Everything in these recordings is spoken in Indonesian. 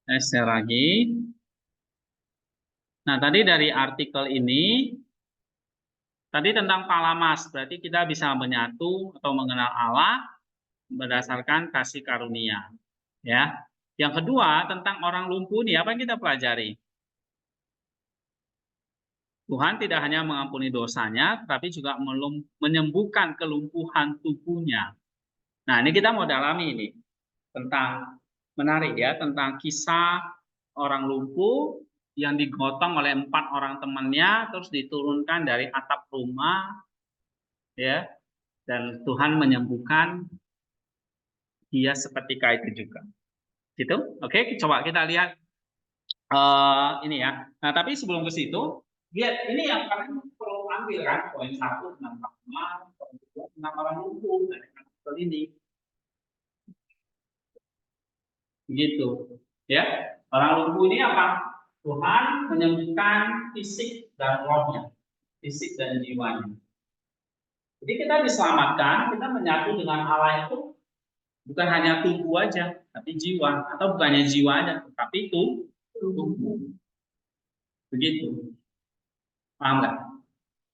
Share lagi. Nah, tadi dari artikel ini, tadi tentang palamas, berarti kita bisa menyatu atau mengenal Allah berdasarkan kasih karunia. Ya. Yang kedua, tentang orang lumpuh ini, apa yang kita pelajari? Tuhan tidak hanya mengampuni dosanya, tetapi juga menyembuhkan kelumpuhan tubuhnya. Nah, ini kita mau dalami ini. Tentang, menarik ya, tentang kisah orang lumpuh yang digotong oleh 4 orang temannya, terus diturunkan dari atap rumah, ya, dan Tuhan menyembuhkan dia seketika itu juga. Gitu, oke, coba kita lihat ini ya. Nah, tapi sebelum ke situ, lihat ini yang kalian perlu ambil kan, poin 1 tentang pengalaman, poin 2 tentang orang lumpuh dari artikel ini. Begitu, ya. Orang lumpuh ini apa? Tuhan menyembuhkan fisik dan rohnya, fisik dan jiwanya. Jadi kita diselamatkan, kita menyatu dengan Allah itu bukan hanya tubuh aja, tapi jiwa, atau bukannya jiwa aja, tapi itu tubuh. Begitu, paham nggak?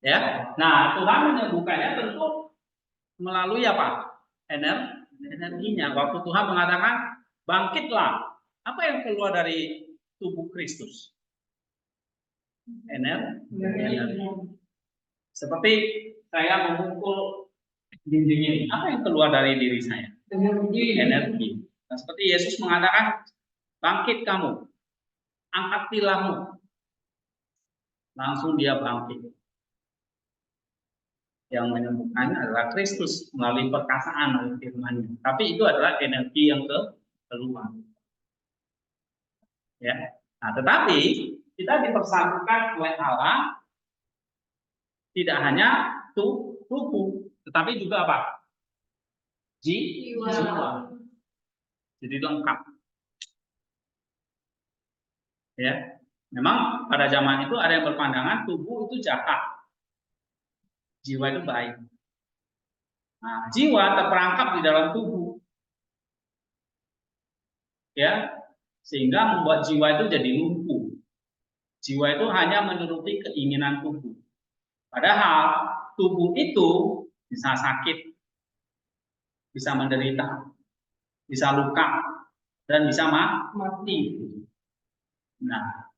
Ya. Nah, Tuhan menyembuhkannya tentu melalui apa? Energinya. Waktu Tuhan mengatakan bangkitlah, apa yang keluar dari tubuh Kristus? Energi. Seperti saya memukul dinding ini, apa yang keluar dari diri saya? Energi. Nah, seperti Yesus mengatakan, bangkit kamu, angkat tilangmu. Langsung dia bangkit. Yang menyembuhkannya adalah Kristus melalui perkasaan oleh firman-Nya. Tapi itu adalah energi yang keluar. Ya. Nah, tetapi kita dipersatukan oleh Allah tidak hanya tubuh, tetapi juga apa? Jiwa. Jadi lengkap. Ya. Memang pada zaman itu ada yang berpandangan tubuh itu jahat, jiwa itu baik. Nah, jiwa terperangkap di dalam tubuh, ya, sehingga membuat jiwa itu jadi lumpuh. Jiwa itu hanya menuruti keinginan tubuh. Padahal tubuh itu bisa sakit, bisa menderita, bisa luka, dan bisa mati. Nah,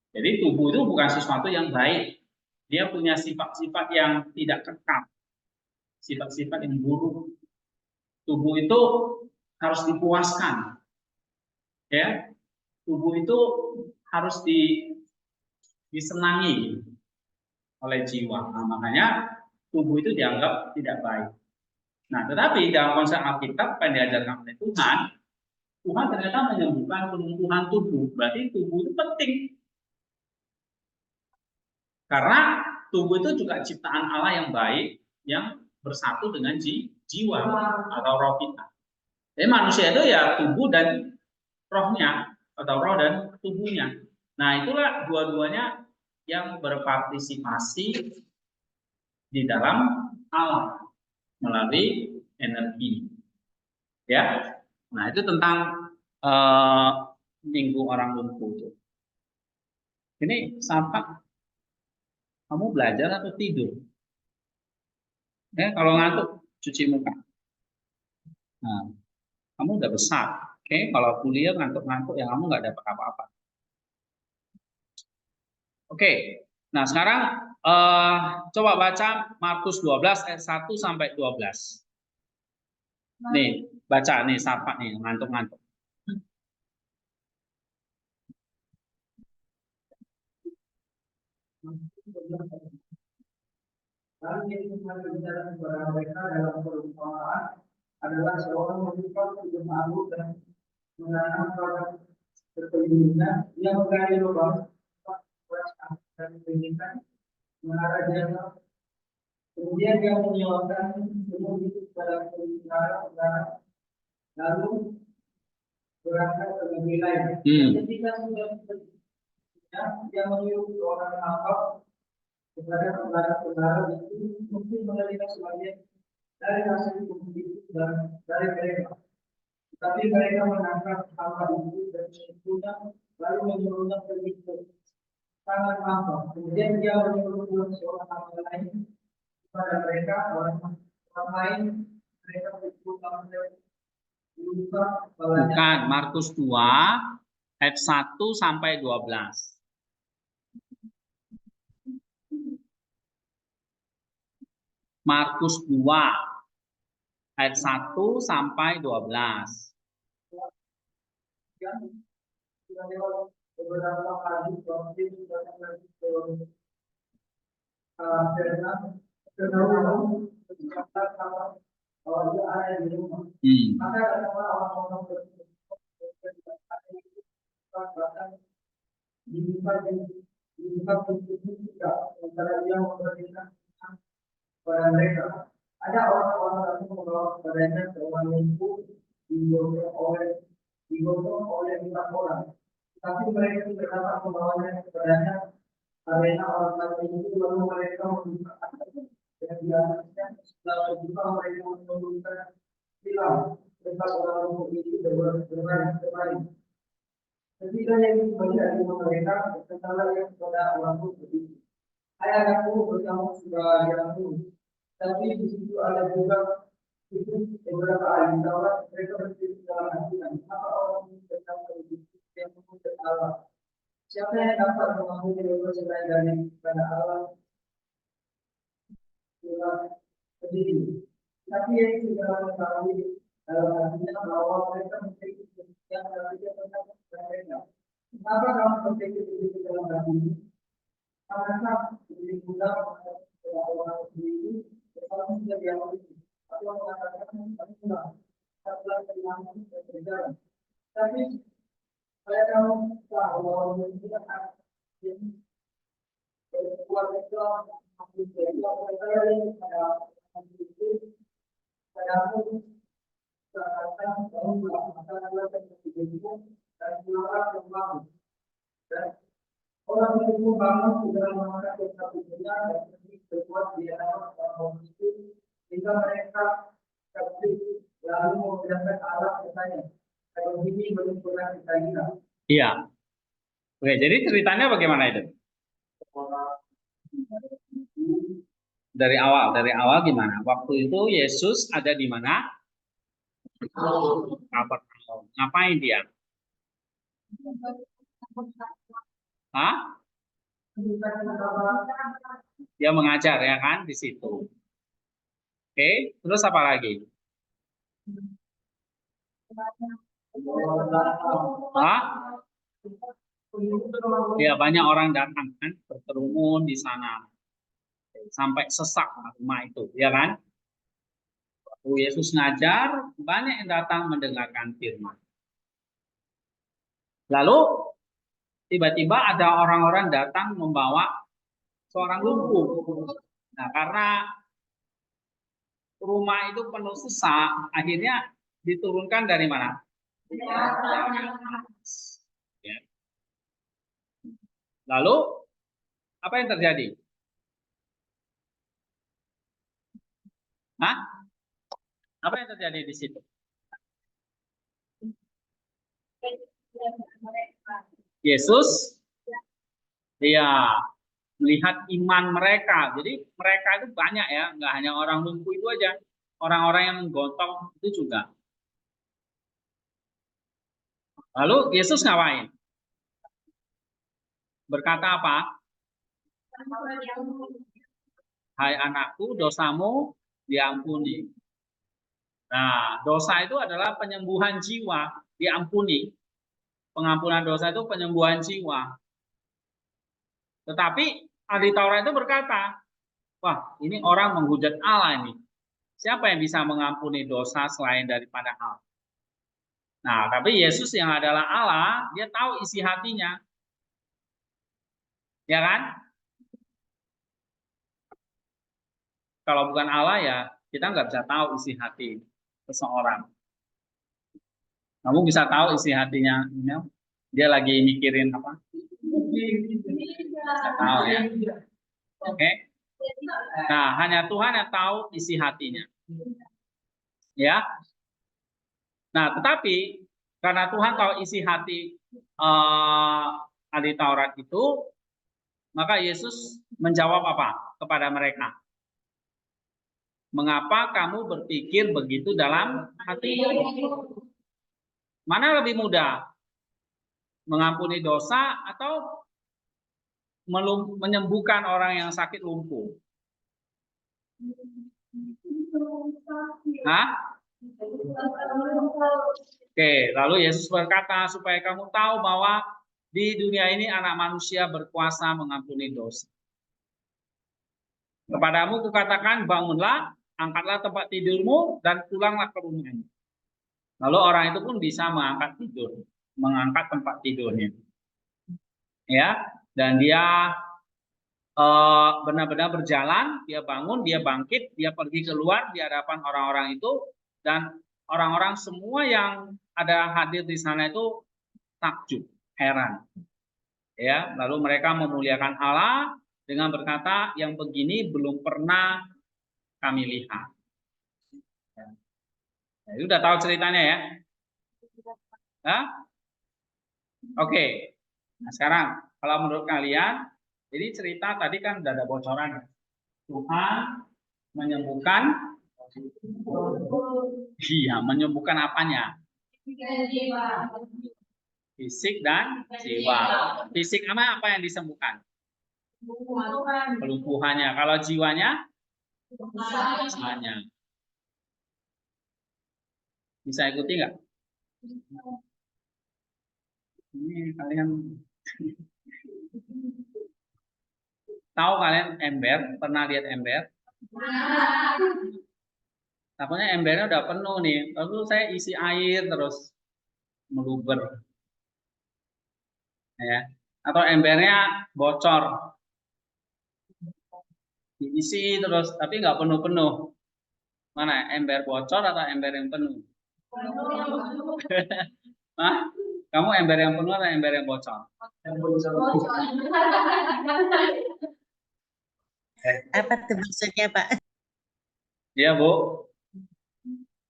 jadi tubuh itu bukan sesuatu yang baik. Dia punya sifat-sifat yang tidak kekal, sifat-sifat yang buruk. Tubuh itu harus dipuaskan, ya. Tubuh itu harus disenangi oleh jiwa. Nah, makanya tubuh itu dianggap tidak baik. Nah, tetapi dalam konsep Alkitab yang diajarkan oleh Tuhan, Tuhan ternyata menyembuhkan kelumpuhan tubuh. Berarti tubuh itu penting. Karena tubuh itu juga ciptaan Allah yang baik, yang bersatu dengan jiwa atau roh kita. Jadi manusia itu ya tubuh dan rohnya, atau roh dan tubuhnya. Nah, itulah dua-duanya yang berpartisipasi di dalam Allah melalui energi. Ya. Nah, itu tentang minggu orang lumpuh itu. Ini sampai kamu belajar atau tidur? Kalau ngantuk cuci muka. Nah, kamu udah besar. Oke, kalau kuliah ngantuk-ngantuk ya kamu nggak dapat apa-apa. Oke. Nah, sekarang coba baca Markus 12 ayat 1 sampai 12. Nih, baca nih sapa nih ngantuk-ngantuk. Lalu Yesus berbicara kepada mereka dalam perumpamaan adalah seorang menyimpan tujuh malu dan menanam produk berkelilingan. Dia menggali lubang dan pendidikan menara jalan. Kemudian dia menyewakan semua itu kepada penjara, lalu berangkat ke negeri lain. Ketika sudah dia menyuruh orang nakal kepada saudara-saudara itu mungkin menerima sebagian dari hasil bukti dan dari mereka. Tapi mereka menangkap hamba itu dan membunuhnya, lalu menyuruhnya pergi ke tangan hamba. Kemudian dia menyuruh seorang hamba lain kepada mereka, orang lain, mereka berikut luka kepalanya. Bukan, Markus 2 ayat 1 sampai 12. Markus 2 ayat 1 sampai 12. Yang sudah lewat beberapa kali waktu sudah lagi ke kalau dia ada di rumah, maka ada orang-orang bahkan dibuka pintu juga antara dia memberikan kepada mereka. Ada orang-orang yang membawa kepadanya seorang lumpuh digotong oleh 4 orang. Tapi mereka tidak dapat membawanya kepadanya karena orang tadi itu lalu mereka membuka dan di atasnya setelah terbuka mereka menemukan silam tempat orang lumpuh itu berbaring. Ketika yang kembali dari mereka berkatalah yang kepada orang lumpuh itu, "Hai anakku, berkamu sudah diampuni." Tapi di situ ada juga itu beberapa ahli Taurat mereka berpikir dalam hatinya, apa orang ini berkata begitu yang memuji Allah? Siapa yang dapat mengampuni dosa selain dari kepada Allah? Itulah sendiri. Tapi yang sudah mengetahui dalam hatinya bahwa mereka memiliki yang berarti tentang mereka. Kenapa kamu berpikir begitu dalam hati ini? Karena lebih mudah menghadapi orang sendiri, kalau sudah diambil. Atau mengatakan setelah kehilangan berjalan. Tapi saya kamu tahu bahwa kita akan berbuat itu masih berbuat berkali pada itu pada aku seakan kamu melakukan dan keluar kembali. Dan orang itu bangun sudah mengangkat satu dunia dan berbuat di dalam orang itu sehingga mereka terpilih lalu memperlihatkan Allah katanya. Kalau ini belum pernah kita lihat. Iya. Oke, jadi ceritanya bagaimana itu? Dari awal gimana? Waktu itu Yesus ada di mana? Kapernaum. Ngapain dia? Hah? Dia mengajar ya kan di situ. Oke, terus apa lagi? Hah? Ya, banyak orang datang kan, berkerumun di sana. Sampai sesak rumah itu, ya kan? Waktu Yesus ngajar, banyak yang datang mendengarkan firman. Lalu tiba-tiba ada orang-orang datang membawa seorang lumpuh. Nah, karena rumah itu penuh sesak, akhirnya diturunkan dari mana? Ya. Lalu apa yang terjadi? Hah? Apa yang terjadi di situ? Yesus, dia melihat iman mereka. Jadi mereka itu banyak ya, nggak hanya orang lumpuh itu aja, orang-orang yang menggotong itu juga. Lalu Yesus ngapain? Berkata apa? Hai anakku, dosamu diampuni. Nah, dosa itu adalah penyembuhan jiwa, diampuni. Pengampunan dosa itu penyembuhan jiwa. Tetapi ahli Taurat itu berkata, wah, ini orang menghujat Allah ini. Siapa yang bisa mengampuni dosa selain daripada Allah? Nah, tapi Yesus yang adalah Allah, dia tahu isi hatinya. Ya kan? Kalau bukan Allah ya, kita nggak bisa tahu isi hati seseorang. Kamu bisa tahu isi hatinya, dia lagi mikirin apa? Nggak tahu ya. Oke? Nah, hanya Tuhan yang tahu isi hatinya. Ya. Nah, tetapi karena Tuhan tahu isi hati ahli Taurat itu, maka Yesus menjawab apa kepada mereka? Mengapa kamu berpikir begitu dalam hatimu? Mana lebih mudah? Mengampuni dosa atau menyembuhkan orang yang sakit lumpuh? Hah? Oke, lalu Yesus berkata, supaya kamu tahu bahwa di dunia ini anak manusia berkuasa mengampuni dosa. Kepadamu kukatakan, bangunlah, angkatlah tempat tidurmu, dan pulanglah ke rumahmu. Lalu orang itu pun bisa mengangkat tempat tidurnya. Ya, dan dia benar-benar berjalan, dia bangun, dia bangkit, dia pergi keluar di hadapan orang-orang itu, dan orang-orang semua yang ada hadir di sana itu takjub, heran. Ya, lalu mereka memuliakan Allah dengan berkata, yang begini belum pernah kami lihat. Ya, udah tahu ceritanya ya? Hah? Oke. Nah, sekarang kalau menurut kalian, jadi cerita tadi kan udah ada bocoran. Tuhan menyembuhkan, iya, menyembuhkan apanya? Fisik dan jiwa. Fisik apa yang disembuhkan? Kelumpuhannya. Kalau jiwanya? Jiwanya. Bisa ikuti nggak? Ini kalian tahu kalian ember? Pernah lihat ember? Takutnya embernya udah penuh nih. Lalu saya isi air terus meluber. Ya. Atau embernya bocor. Diisi terus tapi nggak penuh-penuh. Mana ember bocor atau ember yang penuh? Hah? Kamu ember yang penuh atau ember yang bocor? Apa tuh maksudnya, Pak? Iya, Bu.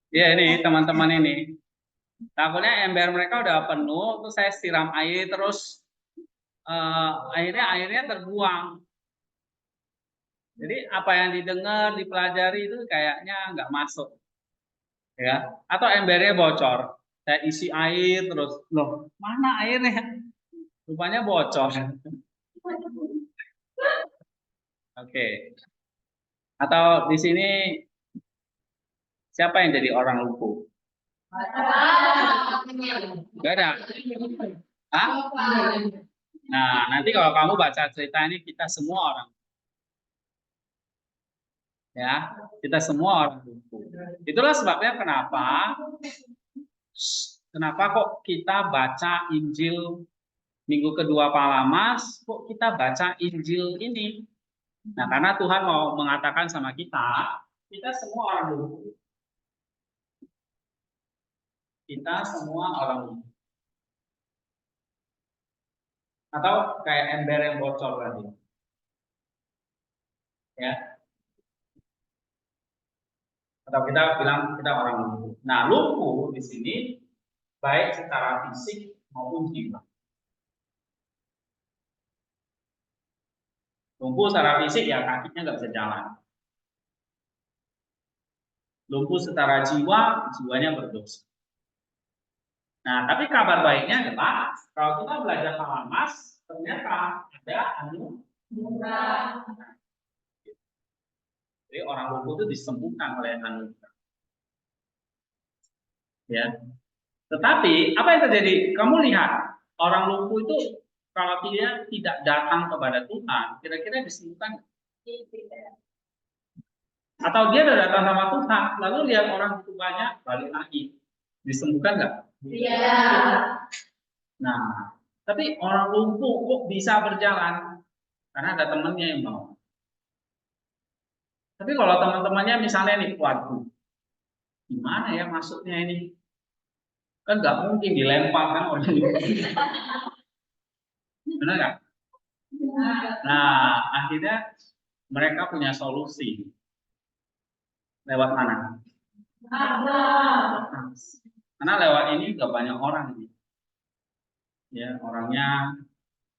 Iya, ini teman-teman ini. Takutnya ember mereka udah penuh, terus saya siram air terus airnya terbuang. Jadi apa yang didengar, dipelajari itu kayaknya nggak masuk. Ya, atau embernya bocor. Saya isi air terus, loh, mana airnya? Rupanya bocor. Oke. Atau di sini siapa yang jadi orang lumpuh? Gak ada. Hah? Nah, nanti kalau kamu baca cerita ini kita semua orang, ya, kita semua orang lumpuh. Itulah sebabnya kenapa kok kita baca Injil minggu kedua Palamas, kok kita baca Injil ini? Nah, karena Tuhan mau mengatakan sama kita semua orang lumpuh. Kita semua orang lumpuh. Atau kayak ember yang bocor tadi. Ya. Atau kita bilang kita orang lumpuh. Nah, lumpuh di sini baik secara fisik maupun jiwa. Lumpuh secara fisik ya kakinya nggak bisa jalan. Lumpuh secara jiwa, jiwanya berdosa. Nah, tapi kabar baiknya adalah kalau kita belajar Palamas, ternyata ada anugerah. Jadi orang lumpuh itu disembuhkan oleh anugerah. Ya. Tetapi apa yang terjadi? Kamu lihat orang lumpuh itu kalau dia tidak datang kepada Tuhan, kira-kira disembuhkan? Atau dia sudah datang sama Tuhan, lalu lihat orang itu banyak, balik lagi, disembuhkan nggak? Iya. Nah, tapi orang lumpuh kok bisa berjalan? Karena ada temannya yang mau. Tapi kalau teman-temannya misalnya nih, waduh, gimana ya maksudnya ini? Kan nggak mungkin dilempar kan orang lumpuh. Benar nggak? Nah, akhirnya mereka punya solusi. Lewat mana? Karena lewat ini juga banyak orang ini. Ya, orangnya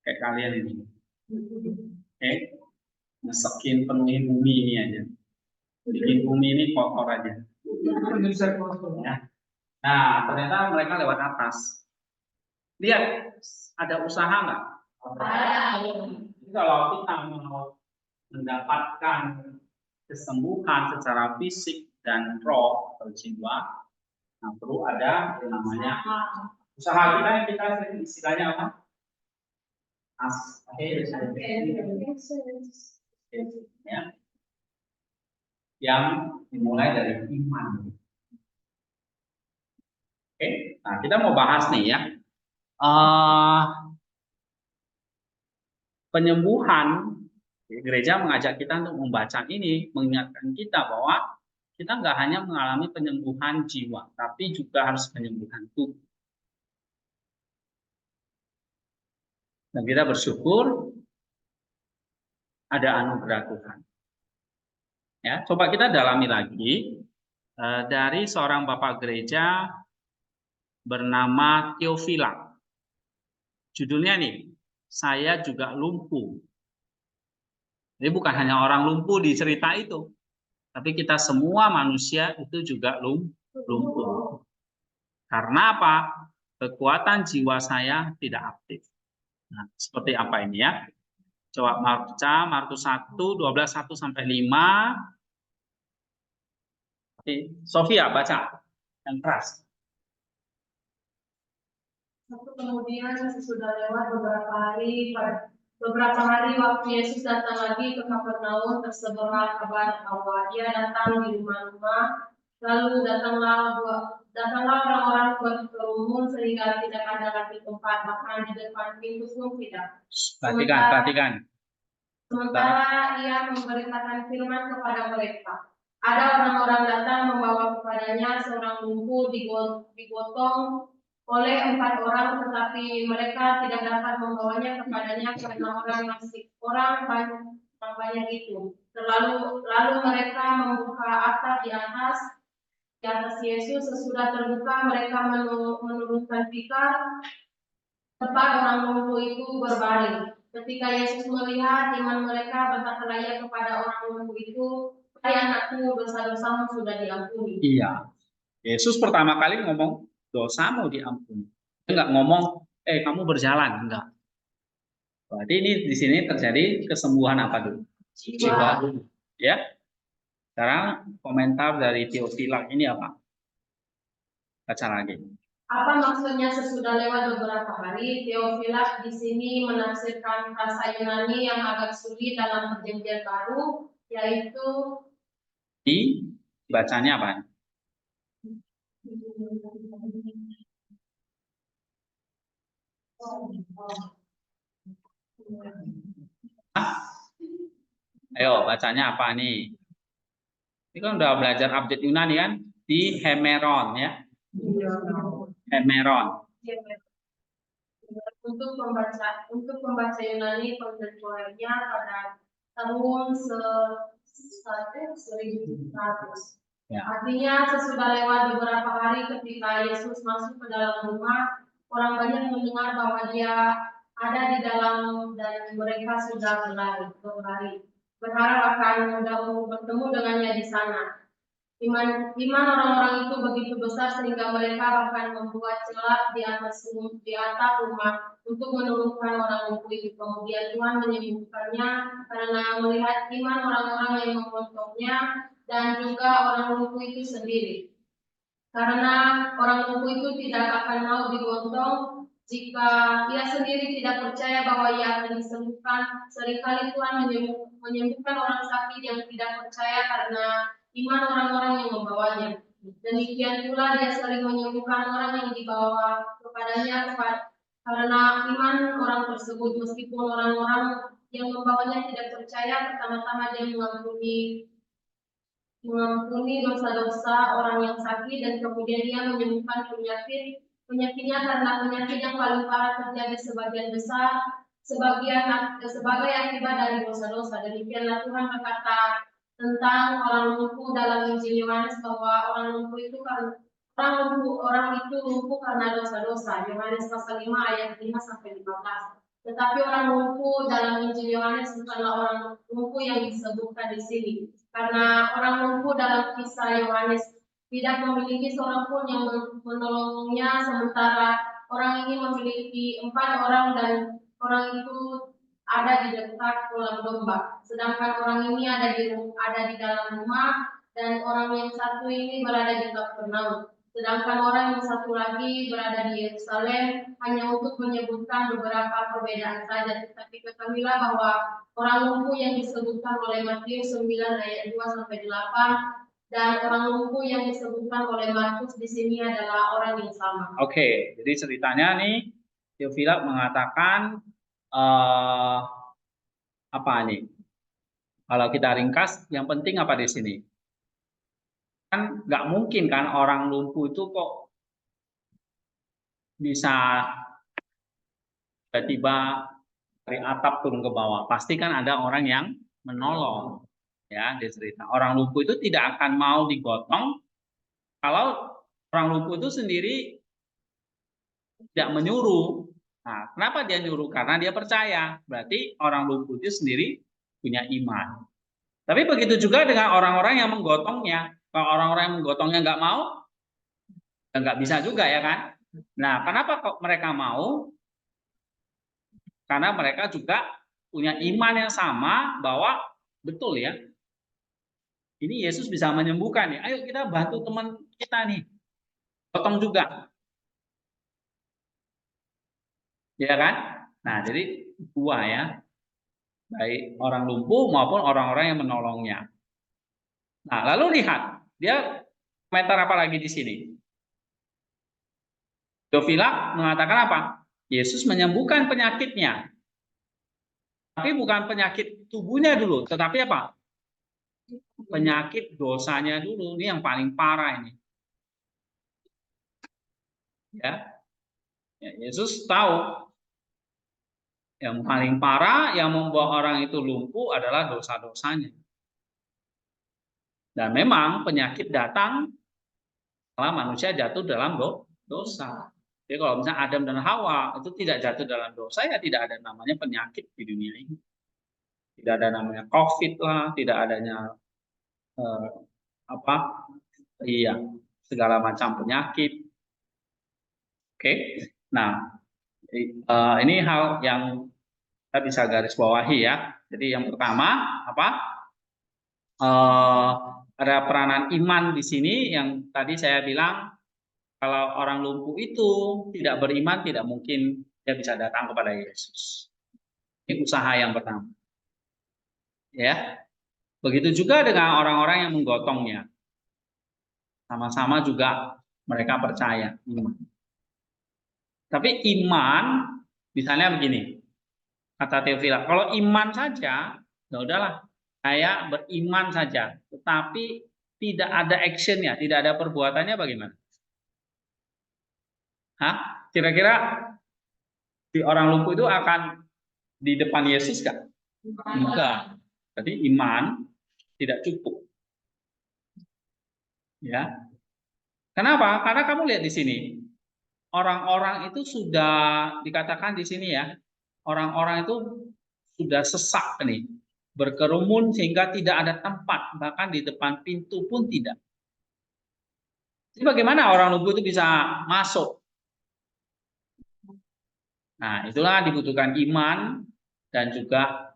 kayak kalian ini. Oke, ngesekin penuhin bumi ini aja. Bikin bumi ini kotor aja. Ya. Nah, ternyata mereka lewat atas. Lihat, ada usaha nggak? Jadi kalau kita mau mendapatkan kesembuhan secara fisik dan roh atau jiwa, nah perlu ada yang namanya usaha kita yang kita sering istilahnya apa? Ya, yang dimulai dari iman. Oke, nah kita mau bahas nih ya. Penyembuhan, gereja mengajak kita untuk membaca ini, mengingatkan kita bahwa kita nggak hanya mengalami penyembuhan jiwa, tapi juga harus penyembuhan tubuh. Dan kita bersyukur ada anugerah Tuhan. Ya, coba kita dalami lagi dari seorang bapak gereja bernama Theophila. Judulnya nih, saya juga lumpuh. Jadi bukan hanya orang lumpuh di cerita itu, tapi kita semua manusia itu juga lumpuh. Karena apa? Kekuatan jiwa saya tidak aktif. Nah, seperti apa ini ya? Coba baca Markus 1, 12, 1 sampai 5. Oke, Sofia baca yang keras. Kemudian sesudah lewat beberapa hari waktu Yesus datang lagi ke Kapernaum, tersebarlah kabar bahwa dia datang di rumah-rumah. Lalu datanglah orang-orang berkerumun sehingga tidak ada lagi tempat, bahkan di depan pintu pun tidak. Perhatikan. Sementara ia memberitakan firman kepada mereka. Ada orang-orang datang membawa kepadanya seorang lumpuh digotong oleh 4 orang, tetapi mereka tidak dapat membawanya kepadanya karena orang banyak itu. Lalu mereka membuka atap di atas Yesus. Sesudah terbuka, mereka menurunkan tikar tempat orang lumpuh itu berbaring. Ketika Yesus melihat iman mereka, berkatalah ia kepada orang lumpuh itu, "Hai anakku, dosa-dosamu sudah diampuni." Iya. Yesus pertama kali ngomong dosamu diampuni. Dia nggak ngomong, kamu berjalan, enggak. Berarti ini di sini terjadi kesembuhan apa dulu? Jiwa. Ya. Sekarang komentar dari Theophila ini apa? Baca lagi. Apa maksudnya sesudah lewat beberapa hari? Theophilus di sini menafsirkan bahasa Yunani yang agak sulit dalam Perjanjian Baru, yaitu bacanya apa? Ayo bacanya apa nih? Ini kan udah belajar update Yunani kan? Di Hemeron ya. Hemeron. Untuk membaca Yunani kontemporer-nya pada tahun 1100. Ya. Artinya sesudah lewat beberapa hari ketika Yesus masuk ke dalam rumah, orang banyak mendengar bahwa dia ada di dalam dan mereka sudah berlari. Berharap akan bertemu dengannya di sana. Iman orang-orang itu begitu besar sehingga mereka bahkan membuat celah di atap rumah untuk menurunkan orang lumpuh itu. Kemudian Tuhan menyembuhkannya karena melihat iman orang-orang yang mengontongnya dan juga orang lumpuh itu sendiri. Karena orang lumpuh itu tidak akan mau digontong jika ia sendiri tidak percaya bahwa ia akan disembuhkan. Seringkali Tuhan menyembuhkan orang sakit yang tidak percaya karena iman orang-orang yang membawanya. Demikian pula dia sering menyembuhkan orang yang dibawa kepadanya karena iman orang tersebut, meskipun orang-orang yang membawanya tidak percaya. Pertama-tama dia mengampuni dosa-dosa orang yang sakit dan kemudian dia menyembuhkan penyakitnya karena penyakit yang paling parah terjadi sebagian besar sebagai akibat dari dosa-dosa. Demikianlah Tuhan berkata tentang orang lumpuh dalam Injil Yohanes bahwa orang lumpuh itu orang itu lumpuh karena dosa-dosa. Yohanes pasal 5 ayat 5 sampai 15. Tetapi orang lumpuh dalam Injil Yohanes bukanlah orang lumpuh yang disebutkan di sini. Karena orang lumpuh dalam kisah Yohanes tidak memiliki seorang pun yang menolongnya, sementara orang ini memiliki 4 orang dan orang itu ada di dekat kolam domba. Sedangkan orang ini ada di dalam rumah dan orang yang satu ini berada di Kapernaum. Sedangkan orang yang satu lagi berada di Yerusalem, hanya untuk menyebutkan beberapa perbedaan saja. Tetapi ketahuilah bahwa orang lumpuh yang disebutkan oleh Matius 9 ayat 2 sampai 8 dan orang lumpuh yang disebutkan oleh Markus di sini adalah orang yang sama. Oke, jadi ceritanya nih Theophilus mengatakan apa nih? Kalau kita ringkas, yang penting apa di sini? Kan nggak mungkin kan orang lumpuh itu kok bisa tiba-tiba dari atap turun ke bawah. Pasti kan ada orang yang menolong. Ya, dia cerita. Orang lumpuh itu tidak akan mau digotong kalau orang lumpuh itu sendiri tidak menyuruh. Nah, kenapa dia nyuruh? Karena dia percaya. Berarti orang lumpuh itu sendiri punya iman. Tapi begitu juga dengan orang-orang yang menggotongnya. Kalau orang-orang yang menggotongnya nggak mau, ya nggak bisa juga ya kan? Nah, kenapa kok mereka mau? Karena mereka juga punya iman yang sama bahwa betul ya, ini Yesus bisa menyembuhkan nih. Ayo kita bantu teman kita nih, gotong juga, ya kan? Nah, jadi dua ya, baik orang lumpuh maupun orang-orang yang menolongnya. Nah, lalu lihat dia komentar apa lagi di sini? Theophilus mengatakan apa? Yesus menyembuhkan penyakitnya. Tapi bukan penyakit tubuhnya dulu, tetapi apa? Penyakit dosanya dulu. Ini yang paling parah ini. Ya. Yesus tahu yang paling parah yang membuat orang itu lumpuh adalah dosa-dosanya. Dan memang penyakit datang setelah manusia jatuh dalam dosa. Jadi kalau misalnya Adam dan Hawa itu tidak jatuh dalam dosa, ya tidak ada namanya penyakit di dunia ini. Tidak ada namanya COVID lah, tidak adanya segala macam penyakit. Oke, nah ini hal yang kita bisa garis bawahi ya. Jadi yang pertama apa? Ada peranan iman di sini yang tadi saya bilang. Kalau orang lumpuh itu tidak beriman, tidak mungkin dia bisa datang kepada Yesus. Ini usaha yang pertama. Ya, begitu juga dengan orang-orang yang menggotongnya. Sama-sama juga mereka percaya iman. Tapi iman, misalnya begini, kata Theophilus, kalau iman saja, ya udahlah, saya beriman saja, tetapi tidak ada actionnya, tidak ada perbuatannya, bagaimana? Hah? Kira-kira di orang lumpuh itu akan di depan Yesus kan? Enggak. Jadi iman tidak cukup. Ya. Kenapa? Karena kamu lihat di sini. Orang-orang itu sudah dikatakan di sini ya. Orang-orang itu sudah sesak nih. Berkerumun sehingga tidak ada tempat, bahkan di depan pintu pun tidak. Jadi bagaimana orang lumpuh itu bisa masuk? Nah, itulah dibutuhkan iman dan juga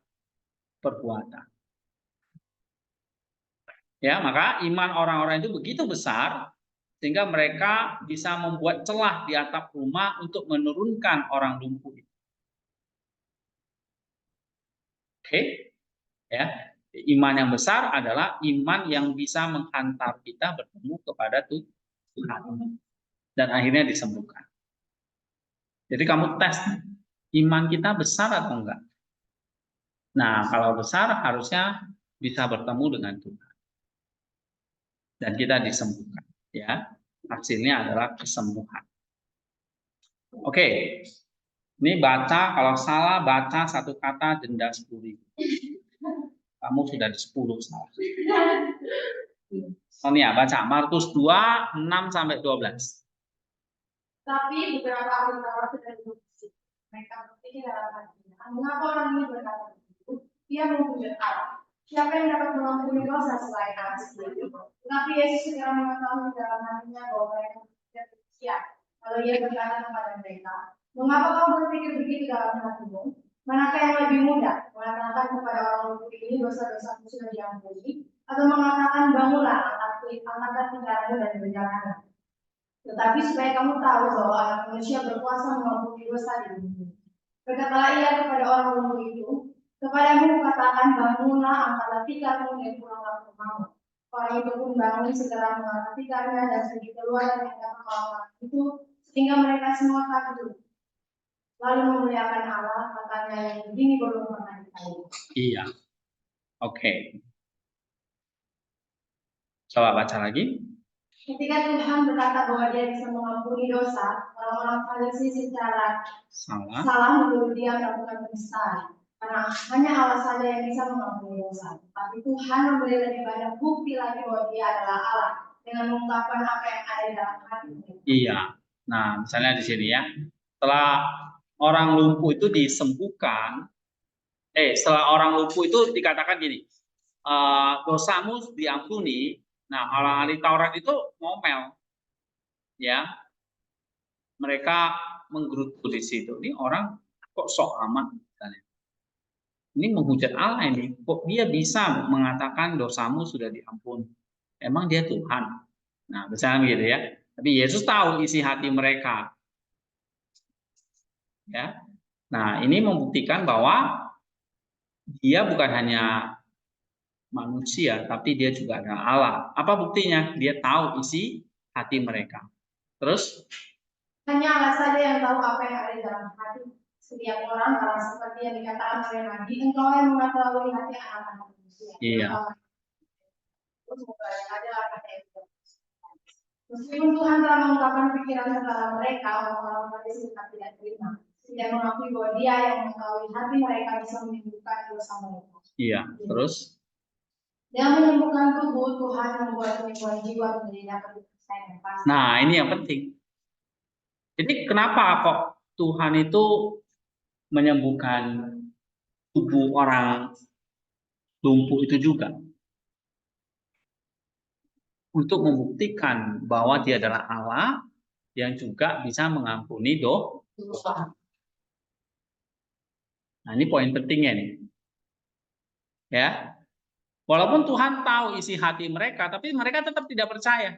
perbuatan. Ya, maka iman orang-orang itu begitu besar sehingga mereka bisa membuat celah di atap rumah untuk menurunkan orang lumpuh. Oke. Ya. Iman yang besar adalah iman yang bisa menghantar kita bertemu kepada Tuhan dan akhirnya disembuhkan. Jadi kamu tes iman kita besar atau enggak? Nah, kalau besar harusnya bisa bertemu dengan Tuhan. Dan kita disembuhkan, ya. Hasilnya adalah kesembuhan. Oke. Ini baca, kalau salah baca satu kata denda 10.000. Kamu sudah di 10 salah. Sonia baca Markus 2, 6 sampai 12. Tapi beberapa ahli Taurat dan Farisi, mereka berpikir dalam hatinya, mengapa orang ini berkata begitu? Dia menghujat Allah. Siapa yang dapat mengampuni dosa selain Allah sendiri? Tetapi Yesus segera mengetahui dalam hatinya bahwa mereka tidak demikian. Lalu ia berkata kepada mereka, mengapa kamu berpikir begitu dalam hatimu? Manakah yang lebih mudah, mengatakan kepada orang lumpuh ini dosa-dosamu sudah diampuni, atau mengatakan bangunlah, angkatlah tinggalmu dan berjalanlah. Tetapi supaya kamu tahu bahwa Anak Manusia berkuasa mengampuni dosa di bumi. Berkatalah ia kepada orang lumpuh itu, kepadamu katakan bangunlah, angkatlah tikarmu dan pulanglah ke rumahmu. Orang itu pun bangun segera mengangkat tikarnya dan pergi keluar dari kamar orang itu, sehingga mereka semua takjub. Lalu memuliakan Allah, katanya yang begini belum pernah diketahui. Iya. Oke. Coba baca lagi. Ketika Tuhan berkata bahwa dia bisa mengampuni dosa, orang-orang Farisi secara salah menuduh dia melakukan penistaan. Karena hanya Allah saja yang bisa mengampuni dosa. Tapi Tuhan memberi lebih banyak bukti lagi bahwa dia adalah Allah dengan mengungkapkan apa yang ada di dalam hati mereka. Iya. Nah, misalnya di sini ya, setelah orang lumpuh itu disembuhkan, setelah orang lumpuh itu dikatakan gini, dosamu diampuni. Nah, orang ahli Taurat itu ngomel, ya, mereka menggerutu di situ. Ini orang kok sok amat, misalnya. Ini menghujat Allah ini. Kok dia bisa mengatakan dosamu sudah diampuni? Emang dia Tuhan? Nah, misalnya gitu ya. Tapi Yesus tahu isi hati mereka. Ya. Nah, ini membuktikan bahwa dia bukan hanya manusia, tapi dia juga adalah Allah. Apa buktinya? Dia tahu isi hati mereka. Terus? Hanya Allah saja yang tahu apa yang ada di dalam hati setiap orang, kalau seperti yang dikatakan oleh Nabi, engkau yang mengetahui hati anak-anak manusia. Iya. Meskipun Tuhan telah mengungkapkan pikiran serta mereka, orang-orang Farisi tetap tidak terima. Tidak mengakui bahwa dia yang mengetahui hati mereka bisa menyembuhkan dosa mereka. Iya, terus? Dia menyembuhkan tubuh, Tuhan membuat penyembuhan jiwa menjadi dapat dipercaya. Nah, ini yang penting. Jadi kenapa kok Tuhan itu menyembuhkan tubuh orang lumpuh itu juga? Untuk membuktikan bahwa dia adalah Allah yang juga bisa mengampuni dosa. Nah, ini poin pentingnya nih. Ya. Walaupun Tuhan tahu isi hati mereka, tapi mereka tetap tidak percaya.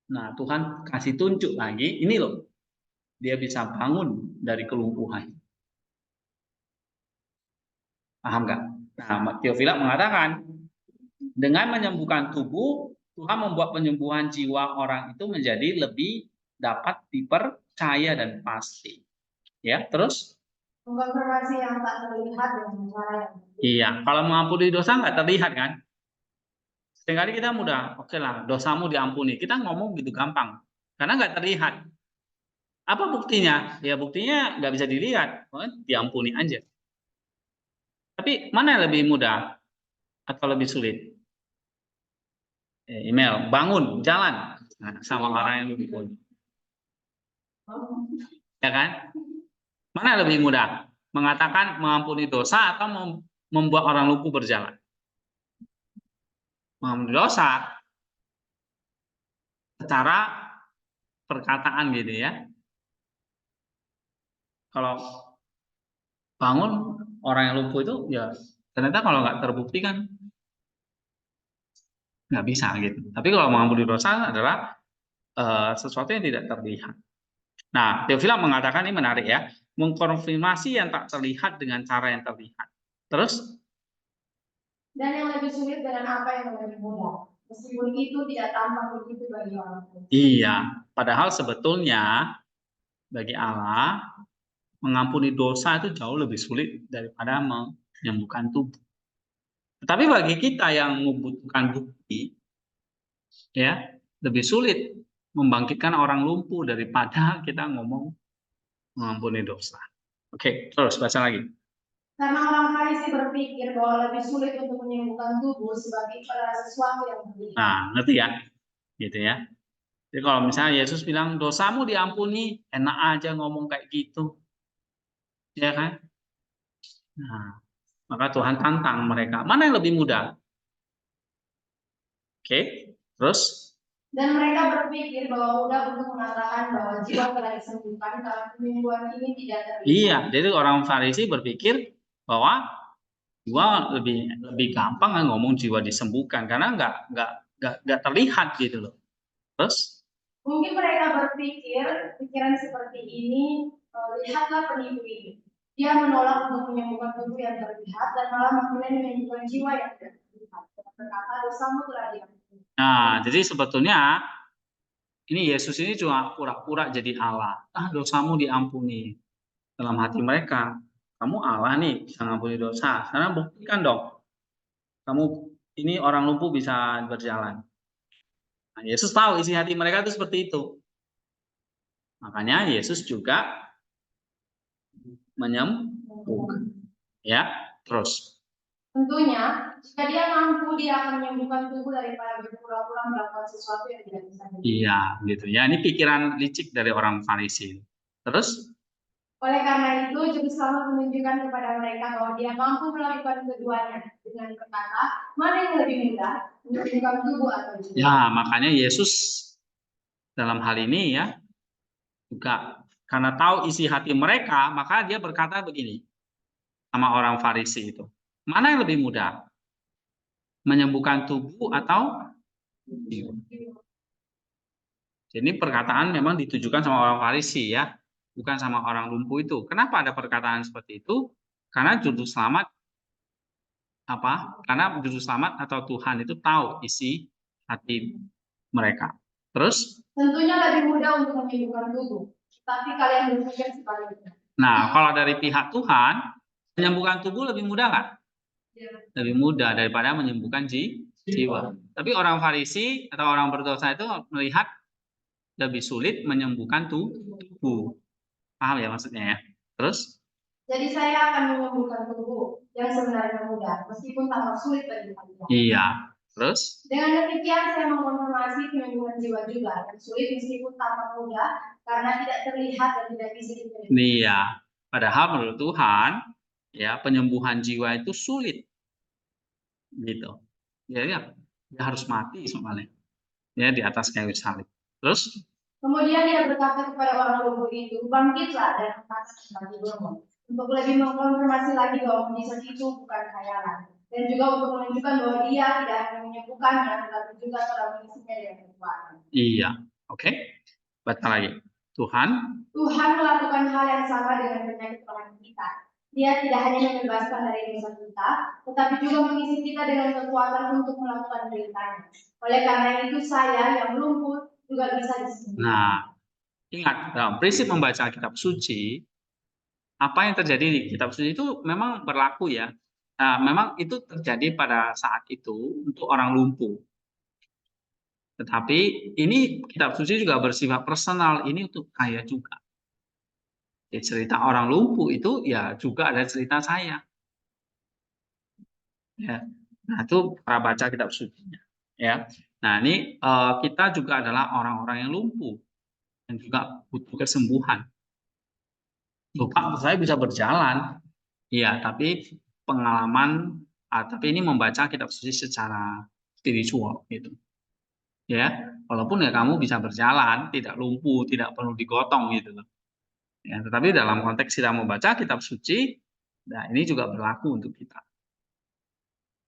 Nah, Tuhan kasih tunjuk lagi, ini loh. Dia bisa bangun dari kelumpuhan. Paham nggak? Nah, Theophilus mengatakan, dengan menyembuhkan tubuh, Tuhan membuat penyembuhan jiwa orang itu menjadi lebih dapat dipercaya dan pasti. Ya, terus? Konfirmasi yang tak terlihat dengan cara yang iya, kalau mengampuni dosa nggak terlihat kan? Seringkali kita mudah, oke lah, dosamu diampuni. Kita ngomong gitu gampang, karena nggak terlihat. Apa buktinya? Ya buktinya nggak bisa dilihat, diampuni aja. Tapi mana yang lebih mudah atau lebih sulit? Email, bangun, jalan sama orang yang lumpuh. Ya kan? Mana yang lebih mudah? Mengatakan mengampuni dosa atau membuat orang lumpuh berjalan? Mengampuni dosa secara perkataan gitu ya. Kalau bangun orang yang lumpuh itu ya ternyata kalau nggak terbukti kan nggak bisa gitu. Tapi kalau mengampuni dosa adalah sesuatu yang tidak terlihat. Nah, Theophilus mengatakan ini menarik ya, mengkonfirmasi yang tak terlihat dengan cara yang terlihat. Terus? Dan yang lebih sulit dengan apa yang lebih mudah. Meskipun itu tidak tampak begitu bagi orang lain. Iya, padahal sebetulnya bagi Allah mengampuni dosa itu jauh lebih sulit daripada menyembuhkan tubuh. Tetapi bagi kita yang membutuhkan bukti, ya lebih sulit membangkitkan orang lumpuh daripada kita ngomong mengampuni dosa. Oke, terus baca lagi. Karena orang Farisi berpikir bahwa lebih sulit untuk menyembuhkan tubuh sebagai sesuatu yang berbeda. Nah, ngerti ya? Gitu ya. Jadi kalau misalnya Yesus bilang dosamu diampuni, enak aja ngomong kayak gitu. Ya kan? Nah, maka Tuhan tantang mereka. Mana yang lebih mudah? Oke, terus? Dan mereka berpikir bahwa mudah untuk mengatakan bahwa jiwa telah disembuhkan kalau penyembuhan ini tidak terlihat. Iya, jadi orang Farisi berpikir bahwa jiwa lebih gampang kan ngomong jiwa disembuhkan karena nggak terlihat gitu loh. Terus? Mungkin mereka berpikir pikiran seperti ini, lihatlah penipu ini. Dia menolak untuk menyembuhkan tubuh yang terlihat dan malah mengklaim menyembuhkan jiwa yang tidak terlihat. Berkata dosamu telah diampuni. Nah, jadi sebetulnya ini Yesus ini cuma pura-pura jadi Allah. Dosamu diampuni. Dalam hati mereka, kamu Allah nih bisa ngampuni dosa. Sekarang buktikan dong. Kamu ini orang lumpuh bisa berjalan. Nah, Yesus tahu isi hati mereka itu seperti itu. Makanya Yesus juga menyembuhkan. Ya, terus. Tentunya, jika dia mampu, dia akan menyembuhkan tubuh daripada berpura-pura melakukan sesuatu yang tidak bisa. Iya, gitu ya. Ini pikiran licik dari orang Farisi. Terus? Oleh karena itu, Juru Selamat menunjukkan kepada mereka bahwa dia mampu melakukan keduanya dengan berkata, mana yang lebih mudah, menyembuhkan tubuh atau jiwa. Ya, makanya Yesus dalam hal ini ya juga karena tahu isi hati mereka, maka dia berkata begini sama orang Farisi itu. Mana yang lebih mudah? Menyembuhkan tubuh atau jiwa? Jadi perkataan memang ditujukan sama orang Farisi ya, bukan sama orang lumpuh itu. Kenapa ada perkataan seperti itu? Karena juru selamat Karena juru selamat atau Tuhan itu tahu isi hati mereka. Terus? Tentunya lebih mudah untuk menyembuhkan tubuh, tapi kalian berpikir sebaliknya. Nah, kalau dari pihak Tuhan, menyembuhkan tubuh lebih mudah nggak? Lebih mudah daripada menyembuhkan jiwa. Tapi orang Farisi atau orang berdosa itu melihat lebih sulit menyembuhkan tubuh. Paham ya maksudnya ya? Terus? Jadi saya akan menyembuhkan tubuh yang sebenarnya mudah, meskipun tampak sulit bagi kalian. Iya. Terus? Dengan demikian saya mengonfirmasi penyembuhan jiwa juga yang sulit meskipun tampak mudah karena tidak terlihat dan tidak bisa diterima. Iya. Padahal menurut Tuhan, ya penyembuhan jiwa itu sulit. Gitu. Ya, dia harus mati soalnya. Ya di atas kayu salib. Terus? Kemudian dia berkata kepada orang lumpuh itu, bangkitlah dan angkat tidurmu. Untuk lebih mengkonfirmasi lagi bahwa mujizat itu bukan khayalan. Dan juga untuk menunjukkan bahwa dia tidak hanya menyembuhkannya, tetapi juga telah mengisinya dengan kekuatan. Iya, oke. Baca lagi. Tuhan melakukan hal yang sama dengan penyakit orang kita. Dia tidak hanya membebaskan dari dosa kita, tetapi juga mengisi kita dengan kekuatan untuk melakukan perintahnya. Oleh karena itu saya yang lumpuh juga bisa disembuhkan. Nah, ingat dalam prinsip membaca kitab suci, apa yang terjadi di kitab suci itu memang berlaku ya. Nah, memang itu terjadi pada saat itu untuk orang lumpuh. Tetapi ini kitab suci juga bersifat personal, ini untuk saya juga. Jadi cerita orang lumpuh itu ya juga ada cerita saya. Ya. Nah, itu para baca kitab sucinya. Ya. Nah, ini kita juga adalah orang-orang yang lumpuh dan juga butuh kesembuhan. Loh, Pak, saya bisa berjalan. Iya, tapi pengalaman, tapi ini membaca kitab suci secara spiritual gitu. Ya, walaupun ya kamu bisa berjalan, tidak lumpuh, tidak perlu digotong gitu loh. Ya, tetapi dalam konteks kita membaca kitab suci, nah ini juga berlaku untuk kita.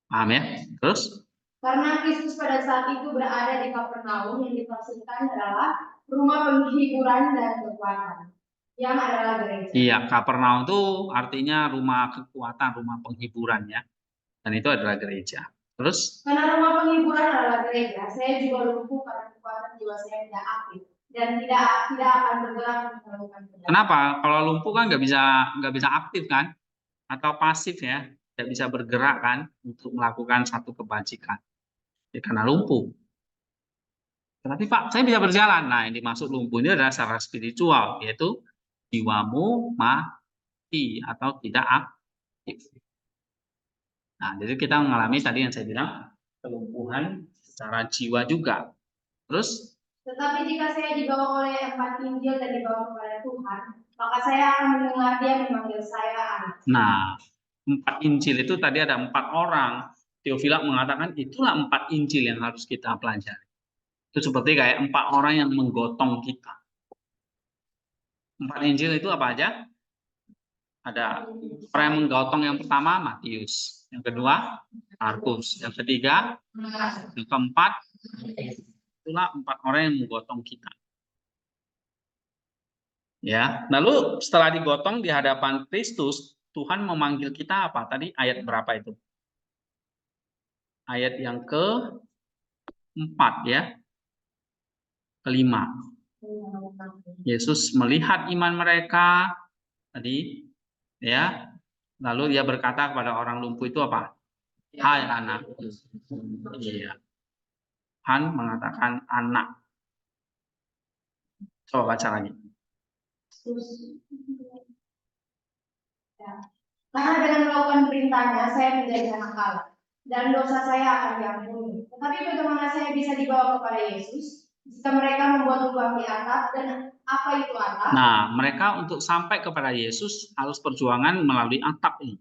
Paham ya? Terus? Karena Kristus pada saat itu berada di Kapernaum yang ditafsirkan adalah rumah penghiburan dan kekuatan, yang adalah gereja. Iya, Kapernaum itu artinya rumah kekuatan, rumah penghiburan ya. Dan itu adalah gereja. Terus? Karena rumah penghiburan adalah gereja, saya juga lumpuh karena kekuatan jiwa saya tidak aktif dan tidak akan bergerak untuk melakukan pekerjaan. Kenapa? Kalau lumpuh kan nggak bisa aktif kan? Atau pasif ya, tidak bisa bergerak kan untuk melakukan satu kebajikan. Ya, karena lumpuh. Tetapi Pak, saya bisa berjalan. Nah, yang dimaksud lumpuh ini adalah secara spiritual, yaitu jiwamu mati atau tidak Nah, jadi kita mengalami tadi yang saya bilang kelumpuhan secara jiwa juga. Terus, Tetapi jika saya dibawa oleh 4 Injil dan dibawa kepada Tuhan, maka saya akan mendengar dia memanggil saya anak. nah 4 Injil itu tadi ada 4 orang. Theophilus mengatakan itulah 4 Injil yang harus kita pelajari. Itu seperti kayak 4 orang yang menggotong kita. 4 Injil itu apa aja? Ada orang yang menggotong yang pertama Matius, yang kedua Markus, yang ketiga, yang keempat, itulah 4 orang yang menggotong kita. Ya, lalu setelah digotong di hadapan Kristus, Tuhan memanggil kita apa? Tadi ayat berapa itu? Ayat yang ke-4 ya. Kelima. Yesus melihat iman mereka tadi ya. Lalu dia berkata kepada orang lumpuh itu apa? Hai anak. Iya. Tuhan mengatakan anak. Coba baca lagi. Ya. Karena dengan melakukan perintahnya, saya menjadi anak Allah. Dan dosa saya akan diampuni. Tetapi bagaimana saya bisa dibawa kepada Yesus jika mereka membuat lubang di atap, dan apa itu atap? Nah, mereka untuk sampai kepada Yesus harus perjuangan melalui atap ini.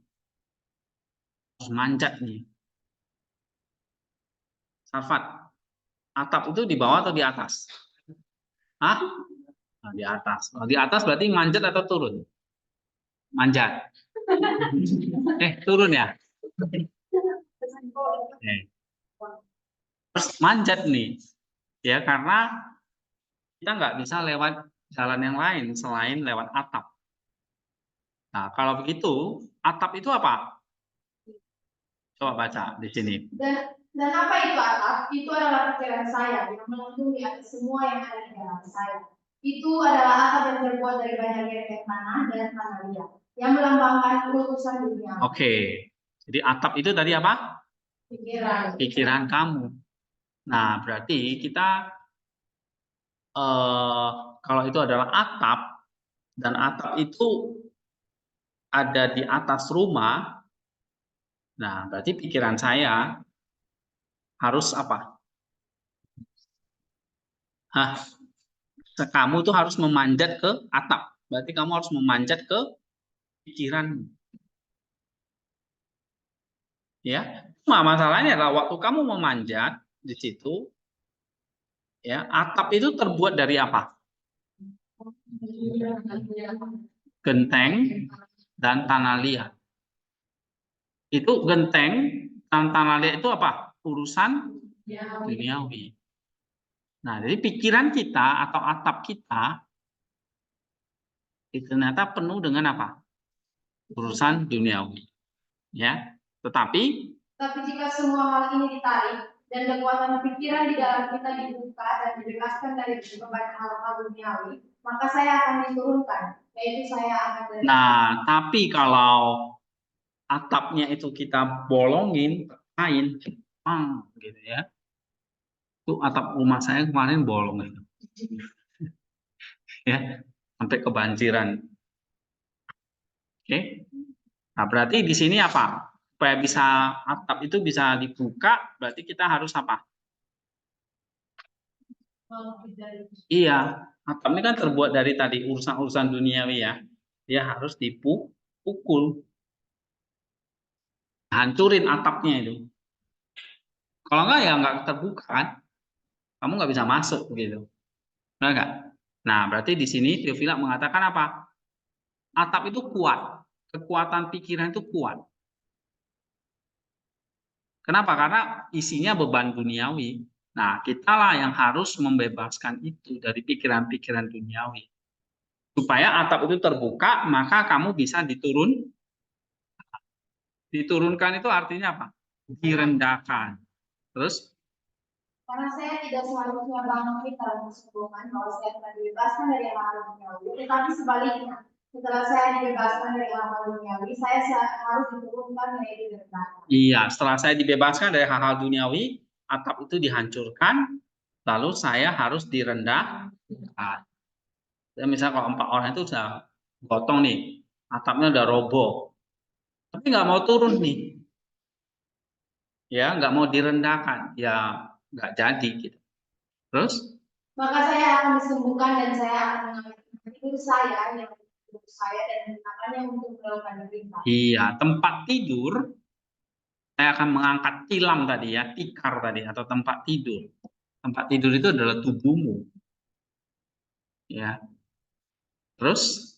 Harus manjat nih. Safat, atap itu di bawah atau di atas? Hah? Nah, di atas. Nah, di atas berarti manjat atau turun? Manjat. Turun ya? Terus manjat nih. Ya, karena kita nggak bisa lewat jalan yang lain selain lewat atap. Nah, kalau begitu, atap itu apa? Coba baca di sini. Dan apa itu atap? Itu adalah pikiran saya yang melengkung di atas semua yang ada di dalam saya. Itu adalah atap yang terbuat dari banyak kerikil tanah dan tanah liat yang melambangkan utusan dunia. Oke. Jadi atap itu tadi apa? Pikiran kamu. Nah, berarti kita kalau itu adalah atap dan atap itu ada di atas rumah. Nah, berarti pikiran saya harus apa? Kamu tuh harus memanjat ke atap. Berarti kamu harus memanjat ke pikiran. Ya, masalahnya adalah waktu kamu memanjat di situ, ya, atap itu terbuat dari apa? Genteng dan tanah liat. Itu genteng dan tanah liat itu apa? Urusan duniawi. Nah, jadi pikiran kita atau atap kita itu ternyata penuh dengan apa? Urusan duniawi. Ya, tetapi jika semua hal ini ditarik dan kekuatan pikiran di dalam kita dibuka dan dibebaskan dari beban hal-hal duniawi, maka saya akan diturunkan, yaitu saya akan dari. Nah, tapi kalau atapnya itu kita bolongin, kain, gitu ya. Itu atap rumah saya kemarin bolong gitu. Ya, sampai kebanjiran. Oke. Nah, berarti di sini apa? Supaya bisa atap itu bisa dibuka, berarti kita harus apa? Iya, atap ini kan terbuat dari tadi urusan-urusan duniawi ya. Dia harus dipukul. Hancurin atapnya itu. Kalau enggak ya enggak terbuka kan. Kamu nggak bisa masuk gitu. Benar nggak? Nah, berarti di sini Theophilus mengatakan apa? Atap itu kuat. Kekuatan pikiran itu kuat. Kenapa? Karena isinya beban duniawi. Nah, kitalah yang harus membebaskan itu dari pikiran-pikiran duniawi. Supaya atap itu terbuka, maka kamu bisa diturunkan itu artinya apa? Direndahkan. Terus? Karena saya tidak seharusnya bangkit dalam kesombongan bahwa saya telah dibebaskan dari hal duniawi, tetapi sebaliknya, setelah saya dibebaskan dari hal duniawi, saya harus diturunkan menjadi direndahkan. Iya, setelah saya dibebaskan dari hal-hal duniawi, atap itu dihancurkan, lalu saya harus direndahkan. Dan misalnya kalau 4 orang itu sudah gotong nih, atapnya udah roboh. tapi nggak mau turun nih, ya nggak mau direndahkan, ya nggak jadi gitu. Terus, Maka saya akan disembuhkan dan saya akan mengambil tempat tidur saya yang untuk saya dan menggunakannya untuk melakukan perintah. iya, tempat tidur, saya akan mengangkat tilam tadi ya, tikar tadi atau tempat tidur. Tempat tidur itu adalah tubuhmu, ya. Terus,